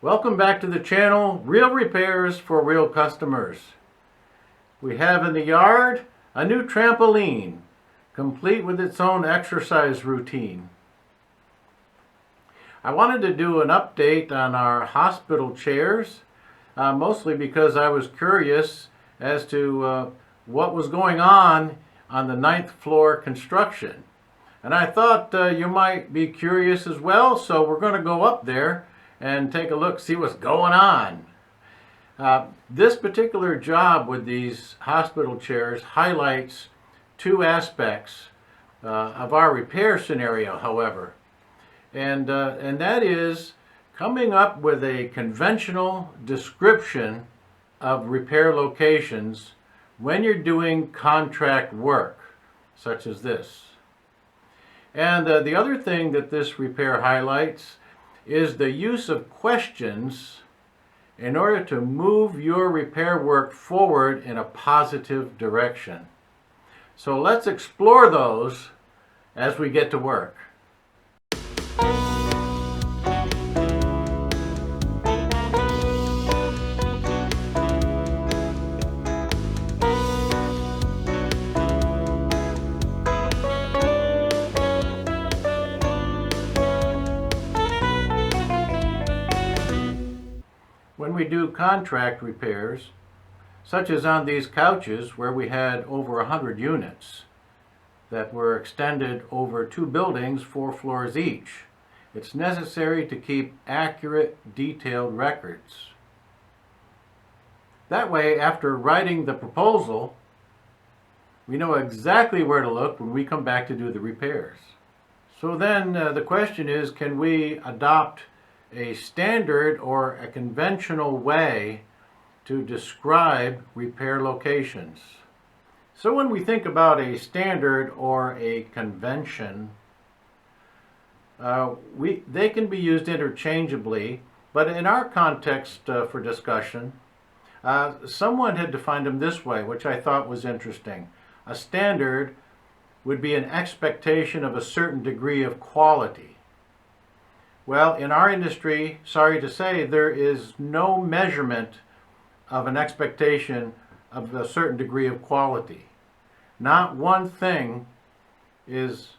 Welcome back to the channel, Real Repairs for Real Customers. We have in the yard a new trampoline, complete with its own exercise routine. I wanted to do an update on our hospital chairs, mostly because I was curious as to what was going on the 9th floor construction. And I thought you might be curious as well, so we're going to go up there and take a look, see what's going on. This particular job with these hospital chairs highlights two aspects of our repair scenario, however. And that is coming up with a conventional description of repair locations when you're doing contract work, such as this. And the other thing that this repair highlights is the use of questions in order to move your repair work forward in a positive direction. So let's explore those as we get to work. When we do contract repairs, such as on these couches where we had over 100 units that were extended over 2 buildings, 4 floors each, it's necessary to keep accurate, detailed records. That way, after writing the proposal, we know exactly where to look when we come back to do the repairs. So then the question is, can we adopt a standard or a conventional way to describe repair locations? So when we think about a standard or a convention, they can be used interchangeably, but in our context for discussion, someone had defined them this way, which I thought was interesting. A standard would be an expectation of a certain degree of quality. Well, in our industry, sorry to say, there is no measurement of an expectation of a certain degree of quality. Not one thing is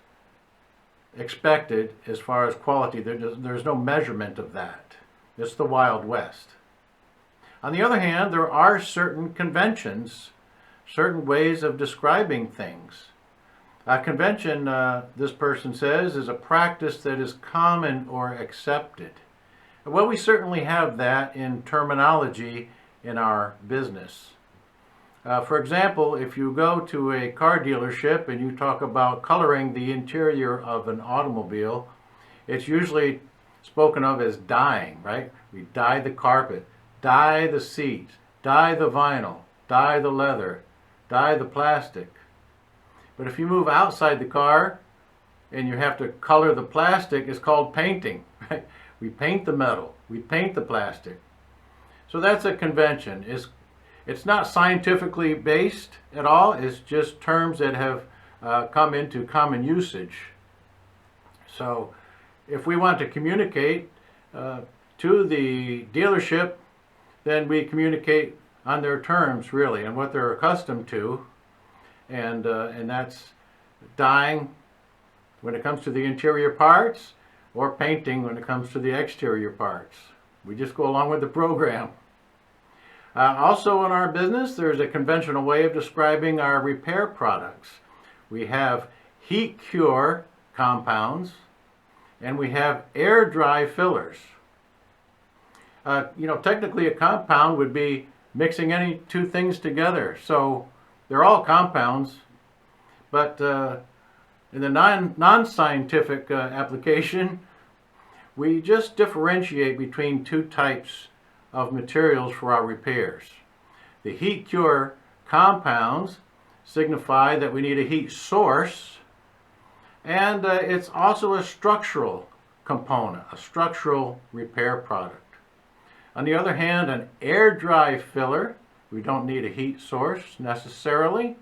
expected as far as quality. There's no measurement of that. It's the Wild West. On the other hand, there are certain conventions, certain ways of describing things. A convention, this person says, is a practice that is common or accepted. Well, we certainly have that in terminology in our business. For example, if you go to a car dealership and you talk about coloring the interior of an automobile, it's usually spoken of as dyeing, right? We dye the carpet, dye the seats, dye the vinyl, dye the leather, dye the plastic. But if you move outside the car and you have to color the plastic, it's called painting, right? We paint the metal, we paint the plastic. So that's a convention. It's not scientifically based at all. It's just terms that have come into common usage. So if we want to communicate to the dealership, then we communicate on their terms, really, and what they're accustomed to. And that's dyeing when it comes to the interior parts, or painting when it comes to the exterior parts. We just go along with the program. Also in our business, there's a conventional way of describing our repair products. We have heat cure compounds, and we have air dry fillers. Technically a compound would be mixing any two things together. So they're all compounds, but in the non-scientific application, we just differentiate between two types of materials for our repairs. The heat cure compounds signify that we need a heat source, and it's also a structural component, a structural repair product. On the other hand, an air dry filler, we don't need a heat source necessarily,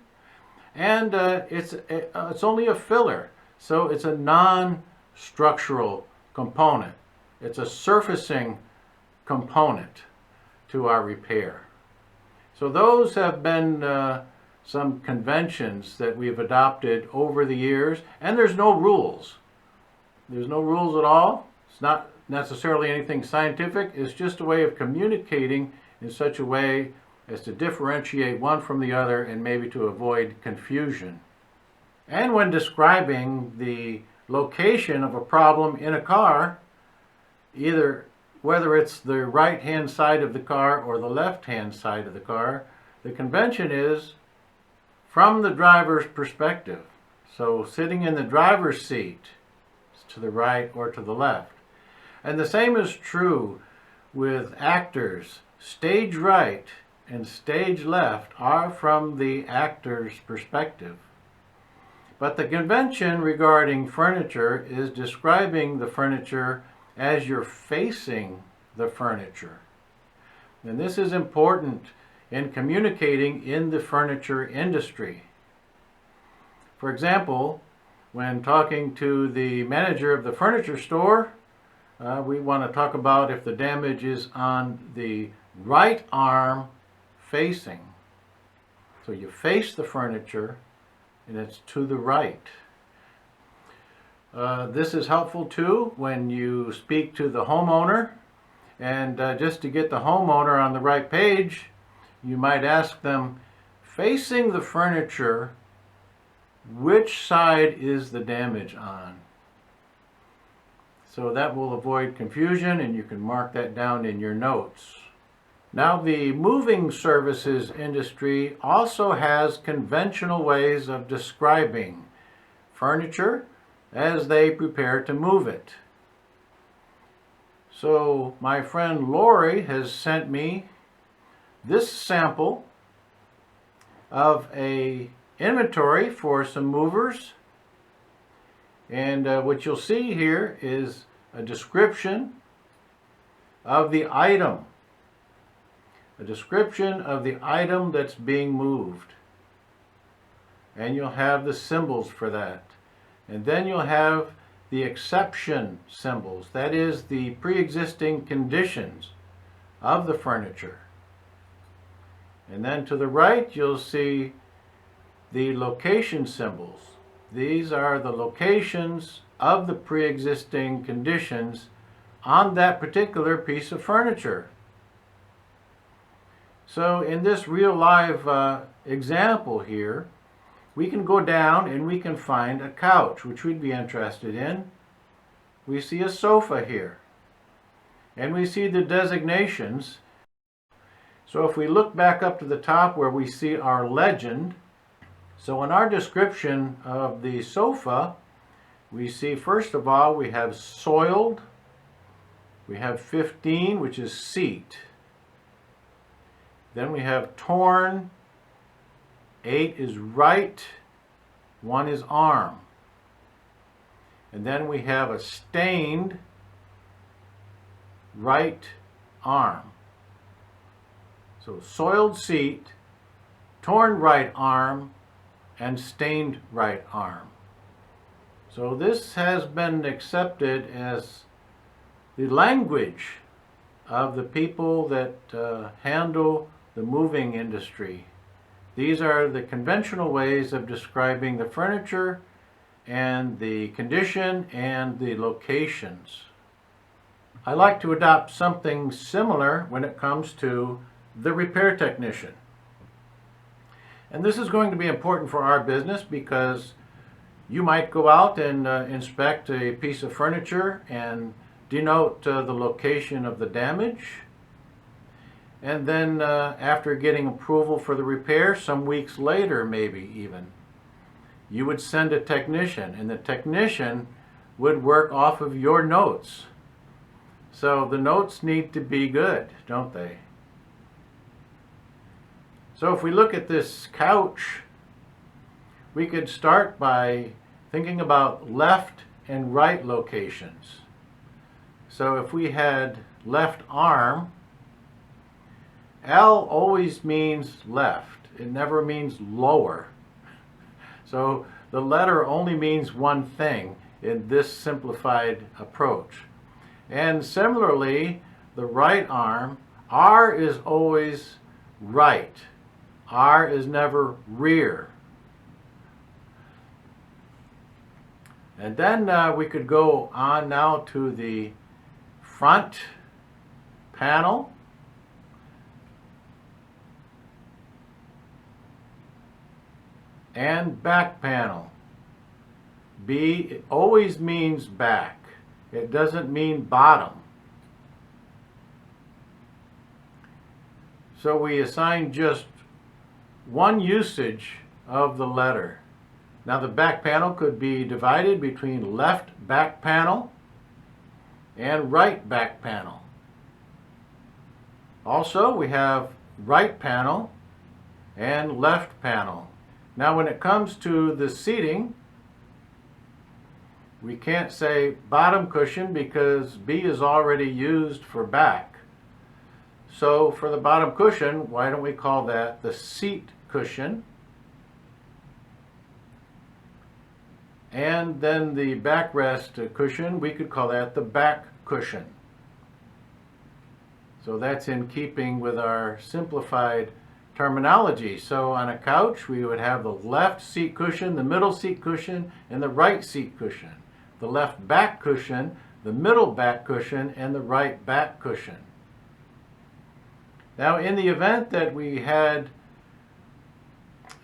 and it's only a filler, so it's a non-structural component. It's a surfacing component to our repair. So those have been some conventions that we've adopted over the years, and there's no rules. There's no rules at all. It's not necessarily anything scientific. It's just a way of communicating in such a way as to differentiate one from the other and maybe to avoid confusion. And when describing the location of a problem in a car, whether it's the right-hand side of the car or the left-hand side of the car, the convention is from the driver's perspective. So sitting in the driver's seat, to the right or to the left. And the same is true with actors. Stage right and stage left are from the actor's perspective. But the convention regarding furniture is describing the furniture as you're facing the furniture. And this is important in communicating in the furniture industry. For example, when talking to the manager of the furniture store, we want to talk about if the damage is on the right arm facing. So you face the furniture and it's to the right. This is helpful too when you speak to the homeowner, and just to get the homeowner on the right page, you might ask them, facing the furniture, which side is the damage on? So that will avoid confusion, and you can mark that down in your notes. Now, the moving services industry also has conventional ways of describing furniture as they prepare to move it. So my friend Lori has sent me this sample of a inventory for some movers, and what you'll see here is a description of the item, that's being moved, and you'll have the symbols for that, and then you'll have the exception symbols, that is the pre-existing conditions of the furniture. And then to the right you'll see the location symbols. These are the locations of the pre-existing conditions on that particular piece of furniture. So in this real live example here, we can go down and we can find a couch, which we'd be interested in. We see a sofa here, and we see the designations. So if we look back up to the top where we see our legend, so in our description of the sofa, we see first of all we have soiled, we have 15, which is seat. Then we have torn, 8 is right, 1 is arm. And then we have a stained right arm. So soiled seat, torn right arm, and stained right arm. So this has been accepted as the language of the people that handle the moving industry. These are the conventional ways of describing the furniture and the condition and the locations. I like to adopt something similar when it comes to the repair technician. And this is going to be important for our business because you might go out and inspect a piece of furniture and denote the location of the damage. And then after getting approval for the repair, some weeks later maybe even, you would send a technician, and the technician would work off of your notes. So the notes need to be good, don't they? So if we look at this couch, we could start by thinking about left and right locations. So if we had left arm, L always means left. It never means lower. So the letter only means one thing in this simplified approach. And similarly, the right arm. R is always right. R is never rear. And then we could go on now to the front panel. And back panel. B always means back. It doesn't mean bottom. So we assign just one usage of the letter. Now the back panel could be divided between left back panel and right back panel. Also, we have right panel and left panel. Now when it comes to the seating, we can't say bottom cushion because B is already used for back. So for the bottom cushion, why don't we call that the seat cushion? And then the backrest cushion, we could call that the back cushion. So that's in keeping with our simplified terminology. So on a couch, we would have the left seat cushion, the middle seat cushion, and the right seat cushion. The left back cushion, the middle back cushion, and the right back cushion. Now in the event that we had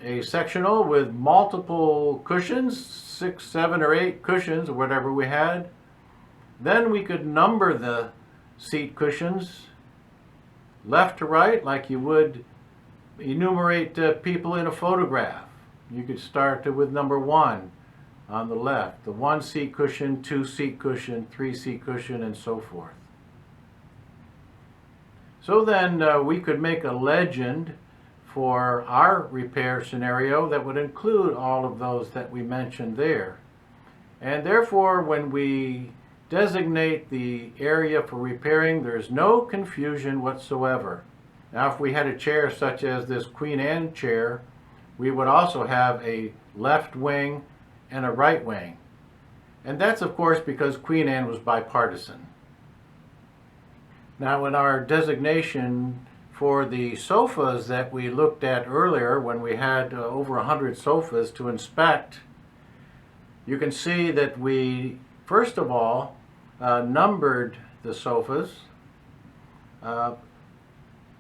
a sectional with multiple cushions, 6, 7, or 8 cushions, or whatever we had, then we could number the seat cushions left to right like you would enumerate people in a photograph. You could start with number 1 on the left, the 1 seat cushion, 2 seat cushion, 3 seat cushion, and so forth. So then we could make a legend for our repair scenario that would include all of those that we mentioned there. And therefore, when we designate the area for repairing, there's no confusion whatsoever. Now, if we had a chair such as this Queen Anne chair, we would also have a left wing and a right wing. And that's, of course, because Queen Anne was bipartisan. Now, in our designation for the sofas that we looked at earlier, when we had over 100 sofas to inspect, you can see that we, first of all, numbered the sofas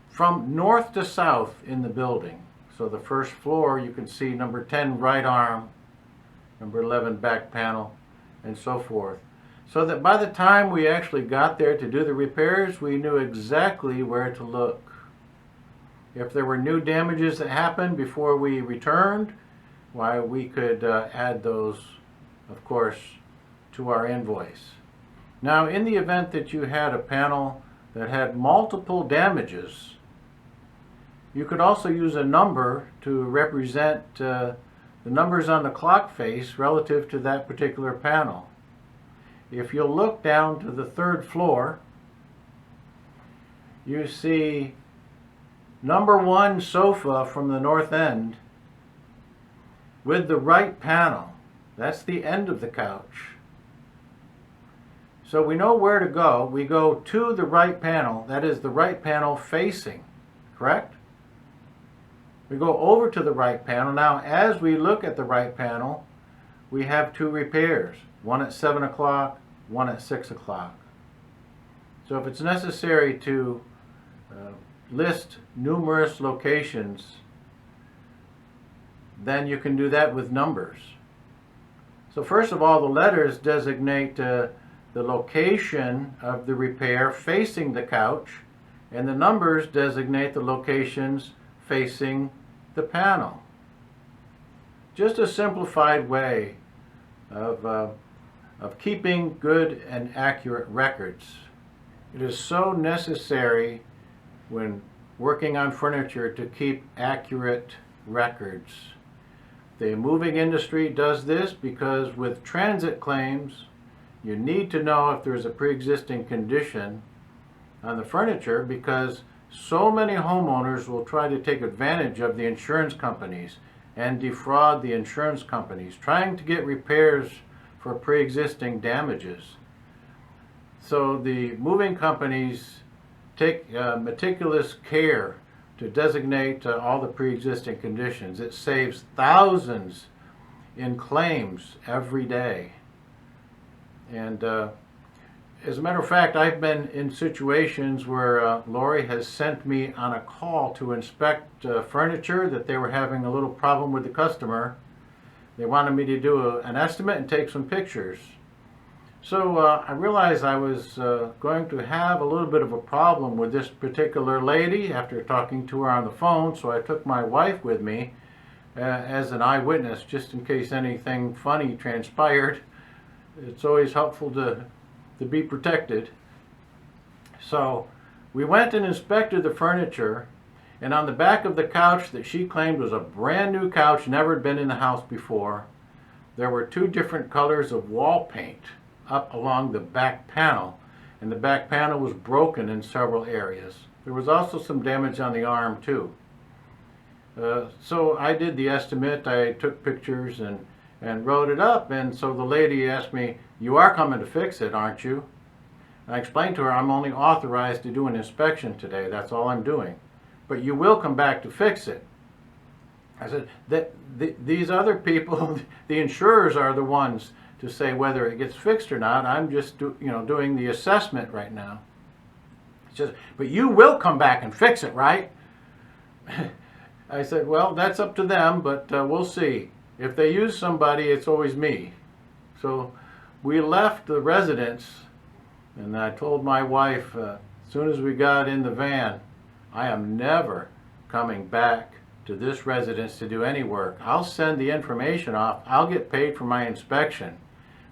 from north to south in the building. So the first floor, you can see number 10 right arm, number 11 back panel, and so forth. So that by the time we actually got there to do the repairs, we knew exactly where to look. If there were new damages that happened before we returned, why, we could add those, of course, to our invoice. Now, in the event that you had a panel that had multiple damages, you could also use a number to represent the numbers on the clock face relative to that particular panel. If you'll look down to the 3rd floor, you see number 1 sofa from the north end with the right panel. That's the end of the couch. So we know where to go. We go to the right panel. That is the right panel facing, correct? We go over to the right panel. Now, as we look at the right panel, we have 2 repairs. One at 7 o'clock, one at 6 o'clock. So if it's necessary to list numerous locations, then you can do that with numbers. So first of all, the letters designate the location of the repair facing the couch, and the numbers designate the locations facing the panel. Just a simplified way of keeping good and accurate records. It is so necessary when working on furniture to keep accurate records. The moving industry does this because with transit claims, you need to know if there's a pre-existing condition on the furniture, because so many homeowners will try to take advantage of the insurance companies and defraud the insurance companies, trying to get repairs for pre-existing damages. So the moving companies take meticulous care to designate all the pre-existing conditions. It saves thousands in claims every day. And as a matter of fact, I've been in situations where Lori has sent me on a call to inspect furniture that they were having a little problem with the customer. They wanted me to do an estimate and take some pictures. So I realized I was going to have a little bit of a problem with this particular lady after talking to her on the phone, so I took my wife with me as an eyewitness just in case anything funny transpired. It's always helpful to be protected. So we went and inspected the furniture, and on the back of the couch that she claimed was a brand new couch, never had been in the house before, there were 2 different colors of wall paint up along the back panel, and the back panel was broken in several areas. There was also some damage on the arm too. So I did the estimate, I took pictures and wrote it up, and so the lady asked me, "You are coming to fix it, aren't you?" And I explained to her, "I'm only authorized to do an inspection today, that's all I'm doing. But you will come back to fix it." I said, these other people, the insurers, are the ones to say whether it gets fixed or not. I'm just doing the assessment right now. She says, "But you will come back and fix it, right?" I said, "Well, that's up to them, but we'll see. If they use somebody, it's always me." So we left the residence, and I told my wife as soon as we got in the van, "I am never coming back to this residence to do any work. I'll send the information off, I'll get paid for my inspection,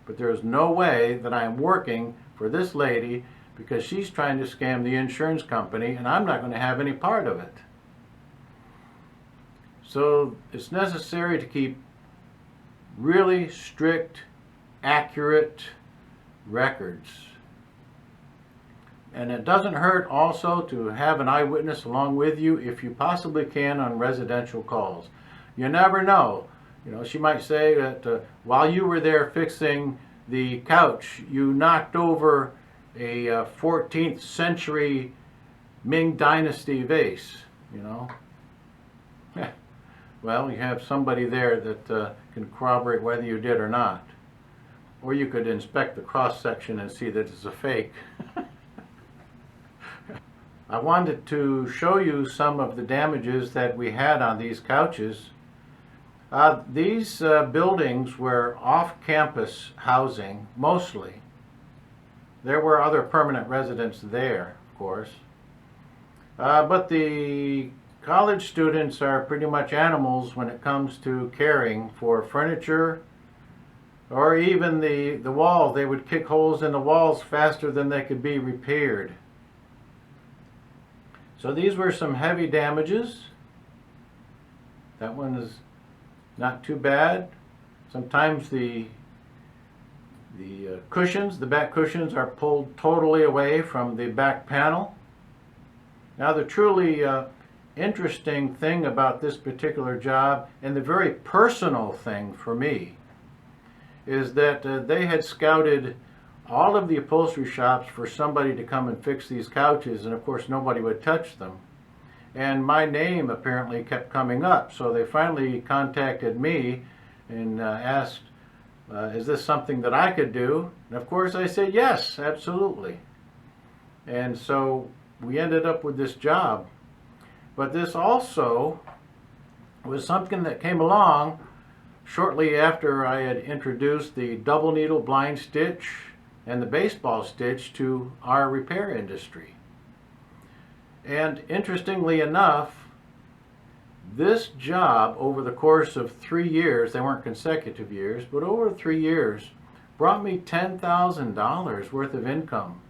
but there is no way that I am working for this lady because she's trying to scam the insurance company, and I'm not going to have any part of it." So it's necessary to keep really strict, accurate records. And it doesn't hurt also to have an eyewitness along with you if you possibly can on residential calls. You never know. She might say that while you were there fixing the couch, you knocked over a 14th century Ming Dynasty vase, Well, you have somebody there that can corroborate whether you did or not. Or you could inspect the cross-section and see that it's a fake. I wanted to show you some of the damages that we had on these couches. These buildings were off-campus housing, mostly. There were other permanent residents there, of course. But the college students are pretty much animals when it comes to caring for furniture, or even the walls. They would kick holes in the walls faster than they could be repaired. So these were some heavy damages. That one is not too bad. Sometimes the cushions, the back cushions, are pulled totally away from the back panel. Now the truly interesting thing about this particular job, and the very personal thing for me, is that they had scouted all of the upholstery shops for somebody to come and fix these couches, and of course nobody would touch them. And my name apparently kept coming up, so they finally contacted me and asked, is this something that I could do? And of course I said yes, absolutely. And so we ended up with this job. But this also was something that came along shortly after I had introduced the double needle blind stitch and the baseball stitch to our repair industry. And interestingly enough, this job over the course of 3 years, they weren't consecutive years, but over 3 years, brought me $10,000 worth of income.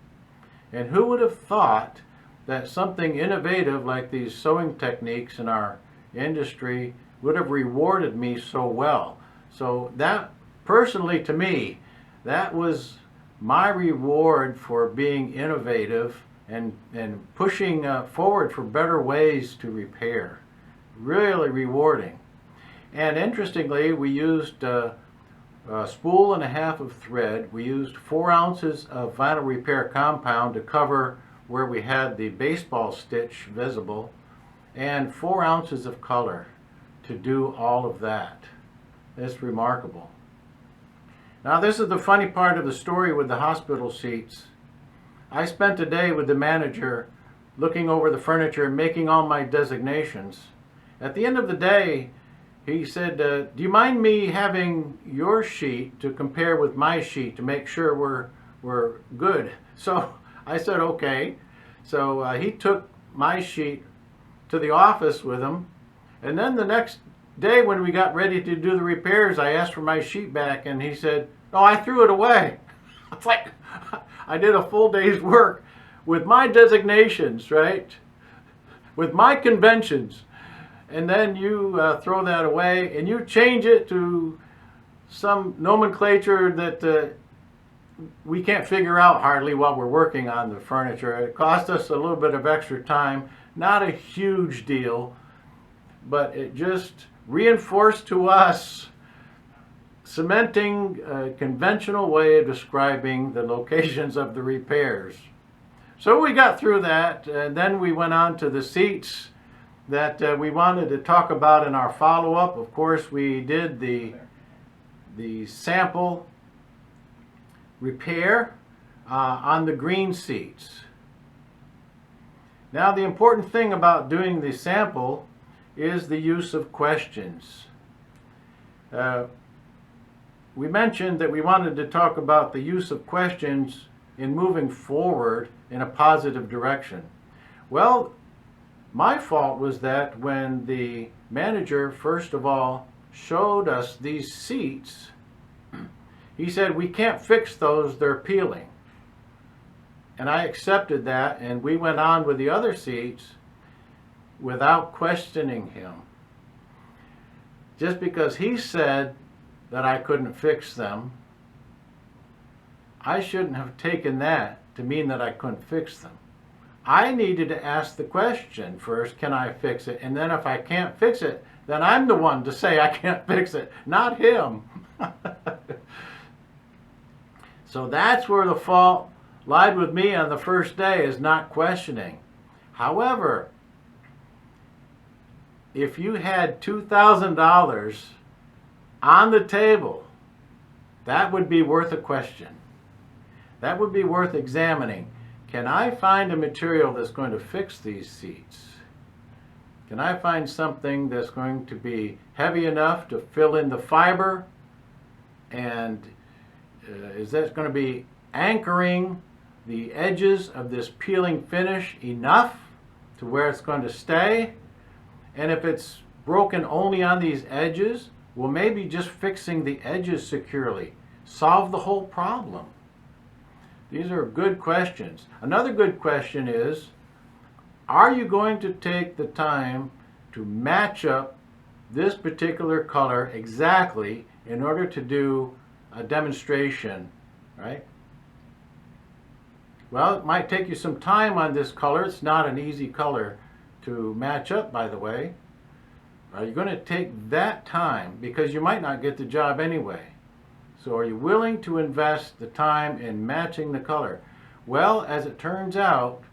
And who would have thought that something innovative like these sewing techniques in our industry would have rewarded me so well? So that, personally to me, that was my reward for being innovative and pushing forward for better ways to repair. Really rewarding. And interestingly, we used a spool and a half of thread. We used 4 ounces of vinyl repair compound to cover where we had the baseball stitch visible, and 4 ounces of color to do all of that. It's remarkable. Now this is the funny part of the story with the hospital seats. I spent a day with the manager looking over the furniture and making all my designations. At the end of the day, he said, do you mind me having your sheet to compare with my sheet to make sure we're good? So I said, okay. So he took my sheet to the office with him. And then the next day when we got ready to do the repairs, I asked for my sheet back and he said, oh, I threw it away. It's like, I did a full day's work with my designations, right? With my conventions. And then you throw that away and you change it to some nomenclature that we can't figure out hardly while we're working on the furniture. It cost us a little bit of extra time, not a huge deal, but it just reinforced to us, cementing a conventional way of describing the locations of the repairs. So we got through that, and then we went on to the seats that we wanted to talk about in our follow-up. Of course, we did the sample repair on the green seats. Now, the important thing about doing the sample is the use of questions. We mentioned that we wanted to talk about the use of questions in moving forward in a positive direction. Well, my fault was that when the manager first of all showed us these seats, he said, we can't fix those, they're peeling. And I accepted that, and we went on with the other seats without questioning him. Just because he said that I couldn't fix them, I shouldn't have taken that to mean that I couldn't fix them. I needed to ask the question first, can I fix it? And then if I can't fix it, then I'm the one to say I can't fix it, not him. So that's where the fault lied with me on the first day, is not questioning. However, if you had $2,000 on the table, that would be worth a question. That would be worth examining. Can I find a material that's going to fix these seats? Can I find something that's going to be heavy enough to fill in the fiber? And is that going to be anchoring the edges of this peeling finish enough to where it's going to stay? And if it's broken only on these edges, well, maybe just fixing the edges securely solve the whole problem. These are good questions. Another good question is, are you going to take the time to match up this particular color exactly in order to do a demonstration, right? Well, it might take you some time on this color. It's not an easy color to match up, by the way. Are you going to take that time? Because you might not get the job anyway. So are you willing to invest the time in matching the color? Well, as it turns out,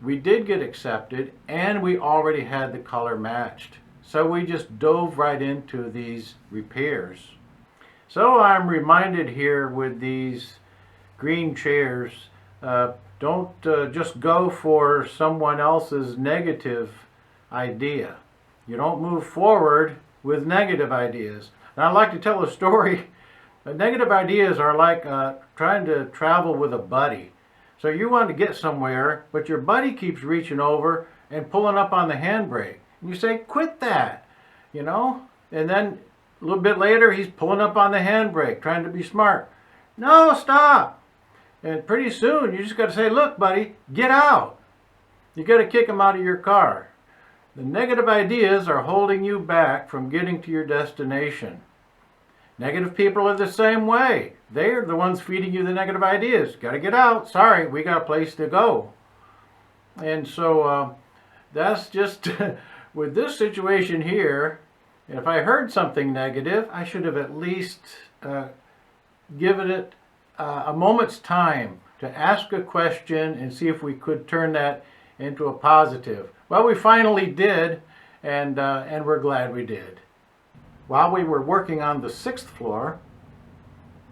we did get accepted and we already had the color matched. So we just dove right into these repairs. So I'm reminded here with these green chairs, don't just go for someone else's negative idea. You don't move forward with negative ideas. And I'd like to tell a story. Negative ideas are like trying to travel with a buddy. So you want to get somewhere, but your buddy keeps reaching over and pulling up on the handbrake. And you say, quit that, you know? And then a little bit later, he's pulling up on the handbrake, trying to be smart. No, stop. And pretty soon, you just got to say, look, buddy, get out. You got to kick him out of your car. The negative ideas are holding you back from getting to your destination. Negative people are the same way. They're the ones feeding you the negative ideas. Got to get out. Sorry, we got a place to go. And so that's just, with this situation here, if I heard something negative, I should have at least given it a moment's time to ask a question and see if we could turn that into a positive. Well, we finally did, and we're glad we did. While we were working on the 6th floor,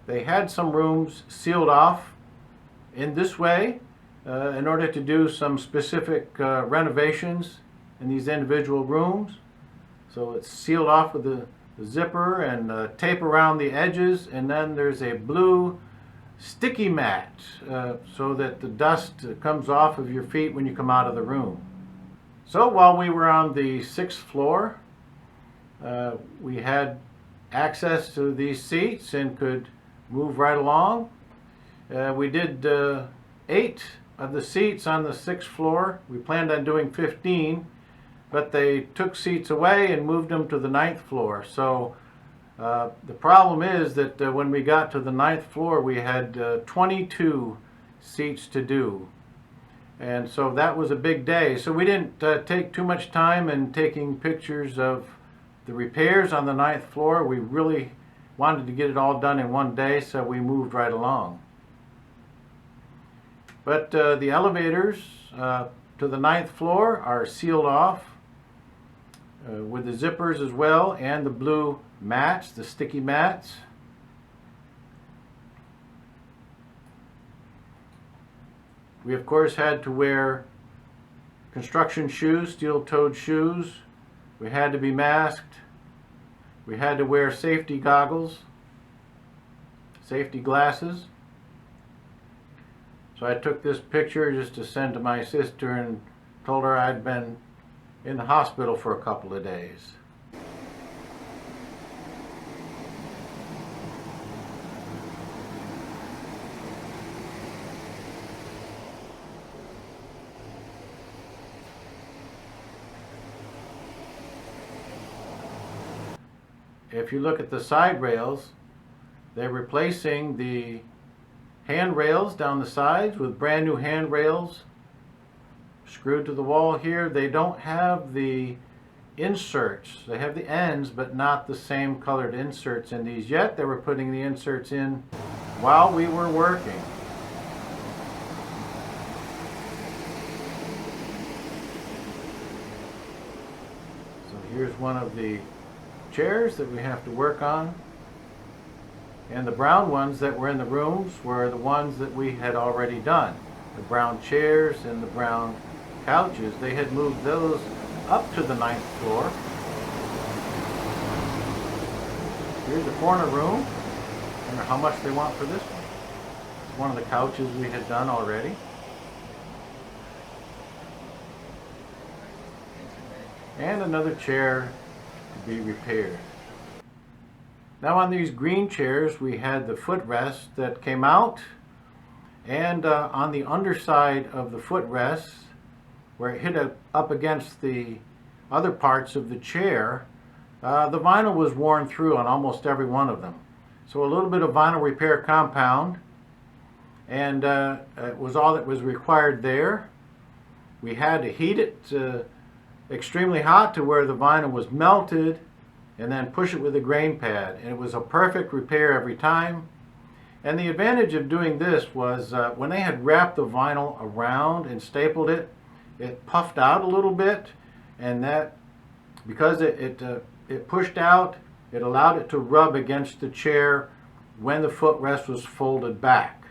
they had some rooms sealed off in this way in order to do some specific renovations in these individual rooms. So it's sealed off with the zipper and tape around the edges, and then there's a blue sticky mat so that the dust comes off of your feet when you come out of the room. So while we were on the 6th floor, we had access to these seats and could move right along. We did 8 of the seats on the 6th floor. We planned on doing 15, but they took seats away and moved them to the 9th floor. So the problem is that when we got to the 9th floor, we had 22 seats to do. And so that was a big day. So we didn't take too much time in taking pictures of the repairs on the 9th floor. We really wanted to get it all done in one day, so we moved right along. But the elevators to the 9th floor are sealed off with the zippers as well, and the blue mats, the sticky mats. We of course had to wear construction shoes, steel-toed shoes. We had to be masked. We had to wear safety goggles, safety glasses. So I took this picture just to send to my sister and told her I'd been in the hospital for a couple of days. If you look at the side rails, they're replacing the handrails down the sides with brand new handrails screwed to the wall here. They don't have the inserts. They have the ends, but not the same colored inserts in these yet. They were putting the inserts in while we were working. So here's one of the chairs that we have to work on, and the brown ones that were in the rooms were the ones that we had already done. The brown chairs and the brown couches, they had moved those up to the 9th floor. Here's the corner room. I wonder how much they want for this one. It's one of the couches we had done already. And another chair to be repaired. Now on these green chairs we had the footrest that came out, and on the underside of the footrest, where it hit up against the other parts of the chair, the vinyl was worn through on almost every one of them. So a little bit of vinyl repair compound, and it was all that was required there. We had to heat it extremely hot to where the vinyl was melted, and then push it with a grain pad, and it was a perfect repair every time. And the advantage of doing this was when they had wrapped the vinyl around and stapled it, it puffed out a little bit, and that, because it pushed out, it allowed it to rub against the chair when the footrest was folded back.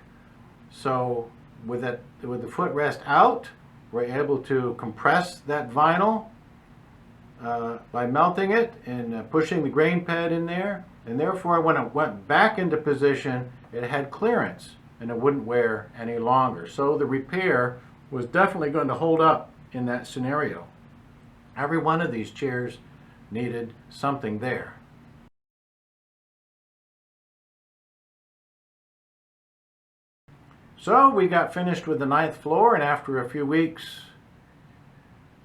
So with the footrest out, we're able to compress that vinyl by melting it and pushing the grain pad in there, and therefore when it went back into position, it had clearance and it wouldn't wear any longer. So the repair was definitely going to hold up in that scenario. Every one of these chairs needed something there. So we got finished with the 9th floor, and after a few weeks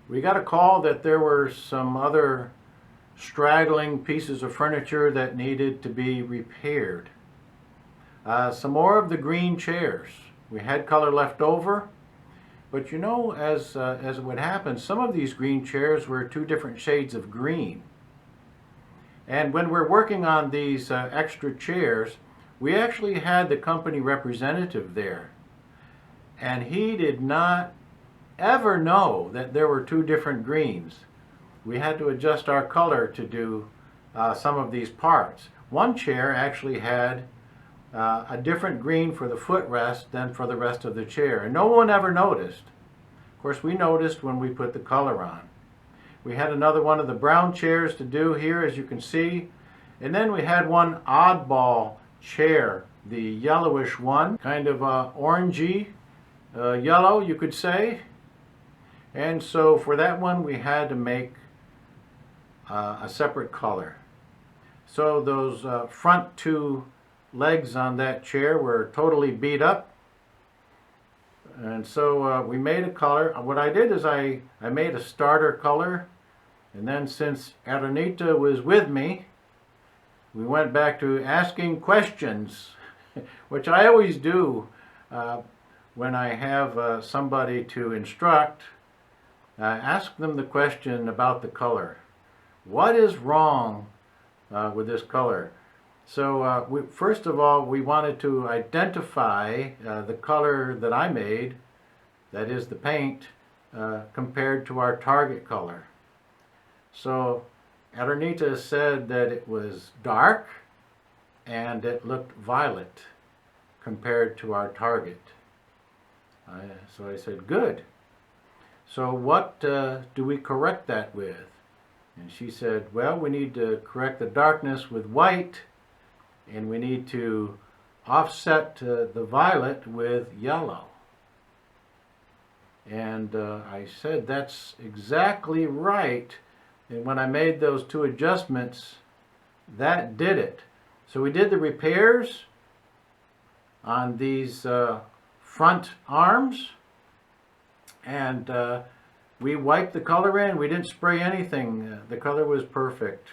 we got a call that there were some other straggling pieces of furniture that needed to be repaired. Some more of the green chairs. We had color left over, but you know, as it would happen, some of these green chairs were 2 different shades of green. And when we're working on these extra chairs, we actually had the company representative there. and he did not ever know that there were two different greens. We had to adjust our color to do some of these parts. One chair actually had a different green for the footrest than for the rest of the chair, and no one ever noticed. Of course, we noticed when we put the color on. We had another one of the brown chairs to do here, as you can see, and then we had one oddball chair, the yellowish one, kind of orangey yellow, you could say. And so for that one we had to make a separate color. So those front two legs on that chair were totally beat up, and so we made a color. What I did is I made a starter color, and then since Aranita was with me, we went back to asking questions, which I always do when I have somebody to instruct. Ask them the question about the color. What is wrong with this color? So first of all, we wanted to identify the color that I made, that is the paint, compared to our target color. So Aranita said that it was dark and it looked violet compared to our target. So I said, good. So what do we correct that with? And she said, well, we need to correct the darkness with white, and we need to offset the violet with yellow. And I said, that's exactly right. And when I made those two adjustments, that did it. So we did the repairs on these front arms, and we wiped the color in. We didn't spray anything. The color was perfect.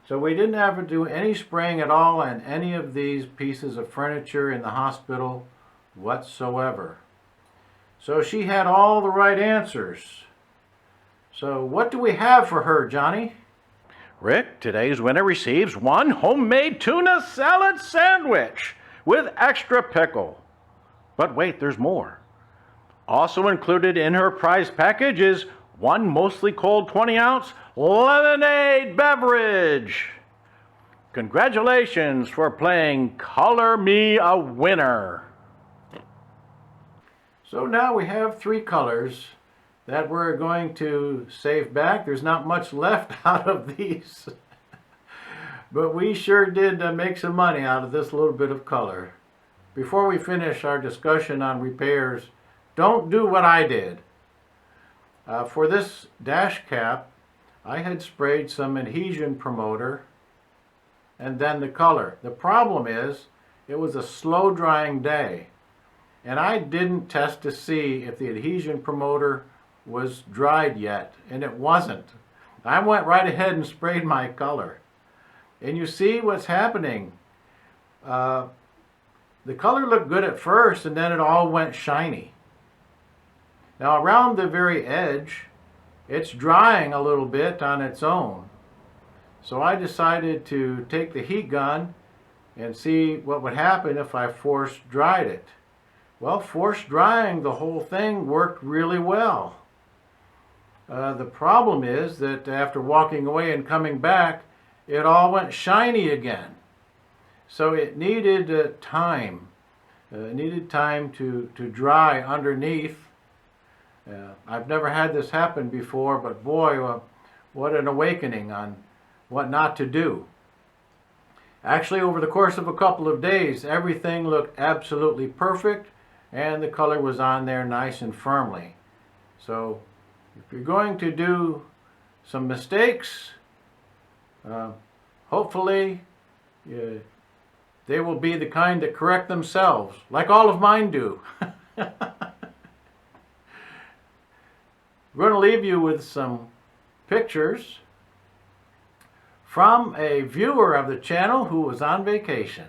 So we didn't have to do any spraying at all on any of these pieces of furniture in the hospital whatsoever. So she had all the right answers. So what do we have for her, Johnny? Rick, today's winner receives one homemade tuna salad sandwich with extra pickle. But wait, there's more. Also included in her prize package is one mostly cold 20-ounce lemonade beverage. Congratulations for playing Color Me a Winner. So now we have three colors that we're going to save back. There's not much left out of these, but we sure did make some money out of this little bit of color. Before we finish our discussion on repairs, don't do what I did. For this dash cap, I had sprayed some adhesion promoter and then the color. The problem is, it was a slow drying day, and I didn't test to see if the adhesion promoter was dried yet, and it wasn't. I went right ahead and sprayed my color. And you see what's happening. The color looked good at first, and then it all went shiny. Now around the very edge, it's drying a little bit on its own. So I decided to take the heat gun and see what would happen if I force dried it. Well, force drying the whole thing worked really well. The problem is that after walking away and coming back, it all went shiny again. So it needed time. It needed time to dry underneath. I've never had this happen before, but boy, what an awakening on what not to do. Actually, over the course of a couple of days, everything looked absolutely perfect, and the color was on there nice and firmly. So if you're going to do some mistakes, hopefully they will be the kind that correct themselves, like all of mine do. We're going to leave you with some pictures from a viewer of the channel who was on vacation.